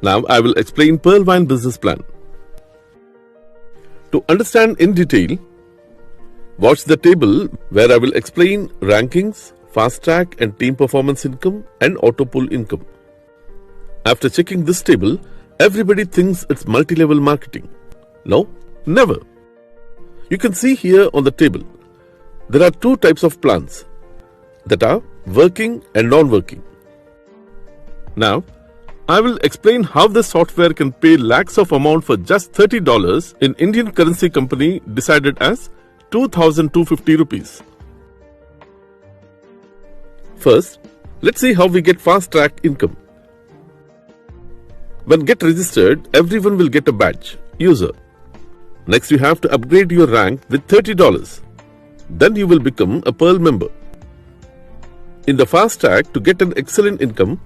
Now I will explain Pearlvine business plan. To understand in detail, watch the table where I will explain rankings, fast track and team performance income and auto pull income. After checking this table, everybody thinks it's multi-level marketing. No, never. You can see here on the table, there are two types of plans that are working and non-working. Now, I will explain how this software can pay lakhs of amount for just $30 in Indian currency company decided as 2,250 rupees. First, let's see how we get fast track income. When get registered, everyone will get a badge, user. Next, you have to upgrade your rank with $30. Then you will become a Pearl member. In the fast track, to get an excellent income,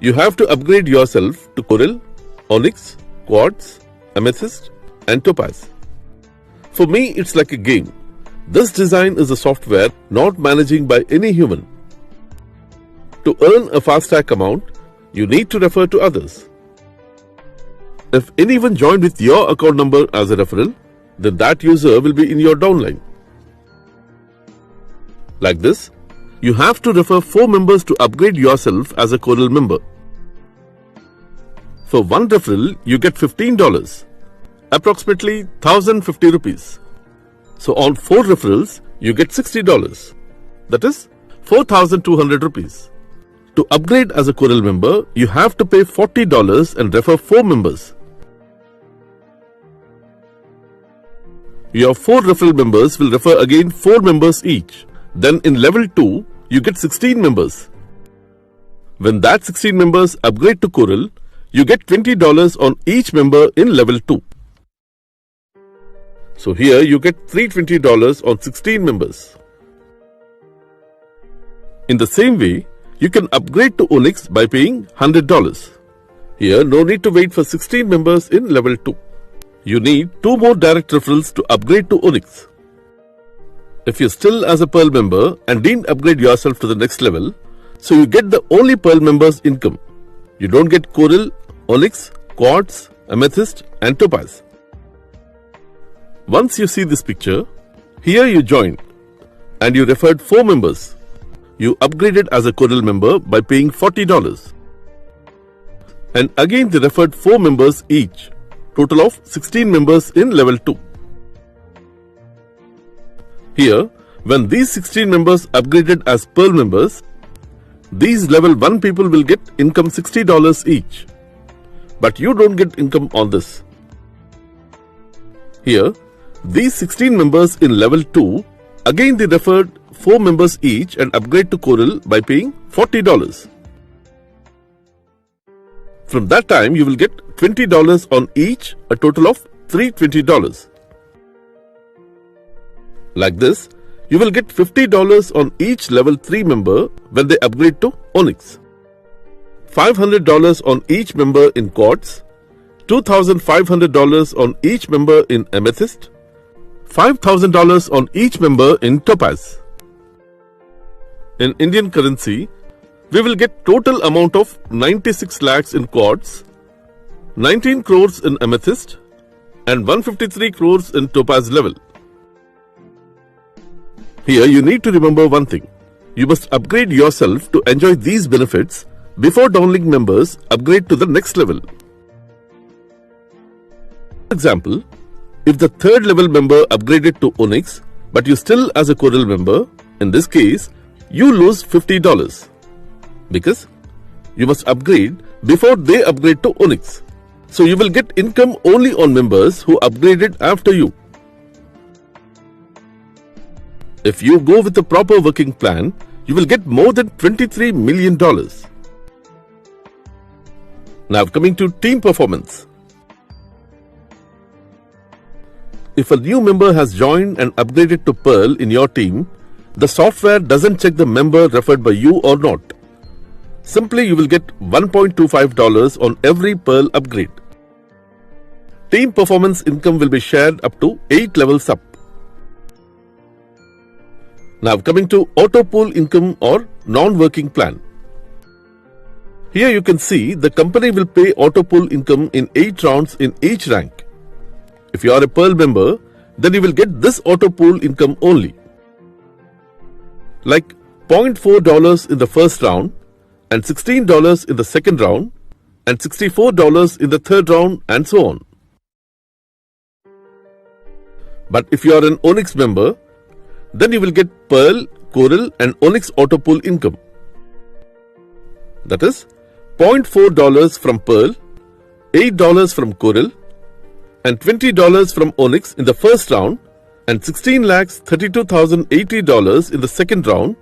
you have to upgrade yourself to Coral, Onyx, Quartz, Amethyst and Topaz. For me, it's like a game. This design is a software not managing by any human. To earn a fast track amount, you need to refer to others. If anyone joined with your account number as a referral, then that user will be in your downline. Like this, you have to refer 4 members to upgrade yourself as a Coral member. For one referral, you get $15, approximately 1,050 rupees. So on 4 referrals, you get $60. That is 4,200 rupees. To upgrade as a Coral member, you have to pay $40 and refer 4 members. Your 4 referral members will refer again 4 members each. Then in level 2, you get 16 members. When that 16 members upgrade to Coral, you get $20 on each member in level 2. So here you get $320 on 16 members. In the same way, you can upgrade to Onyx by paying $100. Here no need to wait for 16 members in level 2. You need 2 more direct referrals to upgrade to Onyx. If you're still as a Pearl member and didn't upgrade yourself to the next level, so you get the only Pearl members income. You don't get Coral, Onyx, Quartz, Amethyst and Topaz. Once you see this picture, here you joined and you referred 4 members. You upgraded as a Coral member by paying $40. And again they referred 4 members each, total of 16 members in level 2. Here, when these 16 members upgraded as Pearl members, these level 1 people will get income $60 each. But you don't get income on this. Here, these 16 members in level 2, again they referred 4 members each and upgrade to Coral by paying $40. From that time, you will get $20 on each, a total of $320. Like this, you will get $50 on each level 3 member when they upgrade to Onyx, $500 on each member in Quartz, $2,500 on each member in Amethyst, $5,000 on each member in Topaz. In Indian currency, we will get total amount of 96 lakhs in Quartz, 19 crores in Amethyst and 153 crores in Topaz level. Here you need to remember one thing. You must upgrade yourself to enjoy these benefits before downlink members upgrade to the next level. For example, if the 3rd level member upgraded to Onyx, but you still as a Coral member, in this case, you lose $50 because you must upgrade before they upgrade to Onyx. So you will get income only on members who upgraded after you. If you go with a proper working plan, you will get more than $23 million. Now coming to team performance. If a new member has joined and upgraded to Pearl in your team, the software doesn't check the member referred by you or not. Simply you will get $1.25 on every Pearl upgrade. Team performance income will be shared up to 8 levels up. Now coming to auto pool income or non-working plan. Here you can see the company will pay auto pool income in 8 rounds in each rank. If you are a Pearl member, then you will get this auto pool income only. Like $0.4 in the first round, and $16 in the second round, and $64 in the third round, and so on. But if you are an Onyx member, then you will get Pearl, Coral and Onyx auto pool income. That is $0.4 from Pearl, $8 from Coral and $20 from Onyx in the first round and $16,32,080 in the second round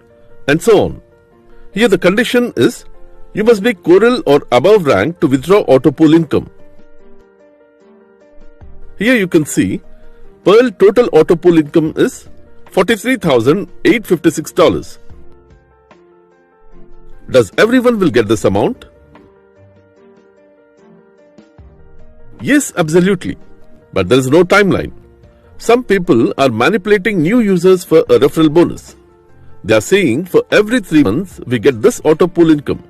and so on. Here the condition is you must be Coral or above rank to withdraw auto pool income. Here you can see Pearl total auto pool income is $43,856. Does everyone will get this amount? Yes, absolutely. But there is no timeline. Some people are manipulating new users for a referral bonus. They are saying for every 3 months we get this auto pool income.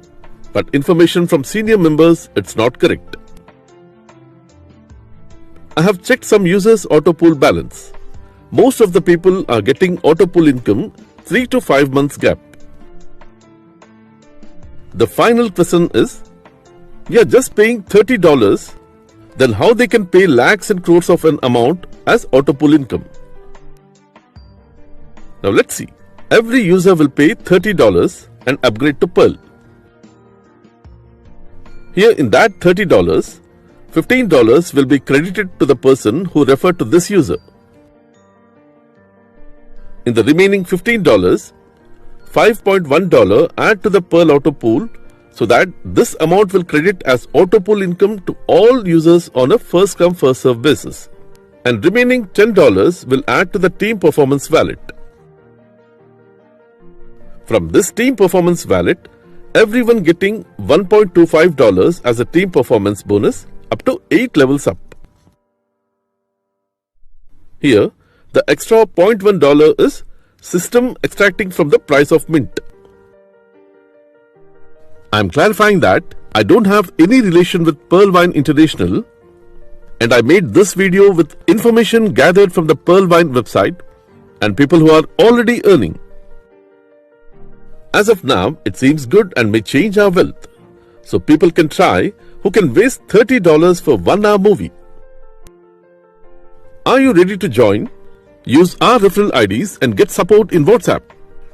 But information from senior members, it's not correct. I have checked some users' auto pool balance. Most of the people are getting auto pool income 3 to 5 months gap. The final question is, we are just paying $30, then how they can pay lakhs and crores of an amount as auto pool income? Now let's see. Every user will pay $30 and upgrade to Pearl. Here in that $30, $15 will be credited to the person who referred to this user. In the remaining $15, $5.1 add to the Pearl auto pool so that this amount will credit as auto pool income to all users on a first come first serve basis. And remaining $10 will add to the team performance wallet. From this team performance wallet, everyone getting $1.25 as a team performance bonus up to 8 levels up. Here, the extra $0.1 is system extracting from the price of mint. I am clarifying that I don't have any relation with Pearlvine International and I made this video with information gathered from the Pearlvine website and people who are already earning. As of now, it seems good and may change our wealth. So people can try who can waste $30 for 1 hour movie. Are you ready to join? Use our referral IDs and get support in WhatsApp.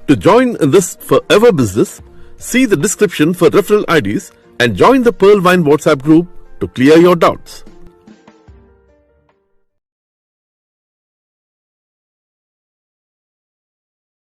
To join in this forever business, see the description for referral IDs and join the Pearlvine WhatsApp group to clear your doubts.